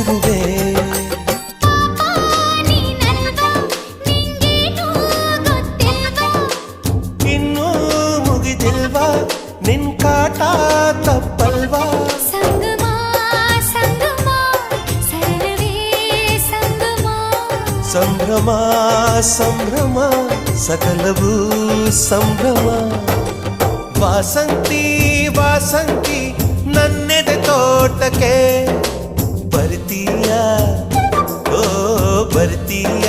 ಇರುವೆ. ಇನ್ನೂ ಮುಗಿದಿಲ್ವಾ ನಿನ್ ಕಾಟ ತಪ್ಪಲ್ವಾ. ಸಂಗಮ ಸಂಗಮ ಸರಳವೇ ಸಂಗಮ. ಸಂಭ್ರಮ ಸಂಭ್ರಮ ಸಕಲವೂ ಸಂಭ್ರಮ. ವಾಸಂತಿ ವಾಸಂತಿ ನನ್ನೆದೆ ತೋಟಕ್ಕೆ ಬರ್ತೀಯ, ಓ ಬರ್ತೀಯ.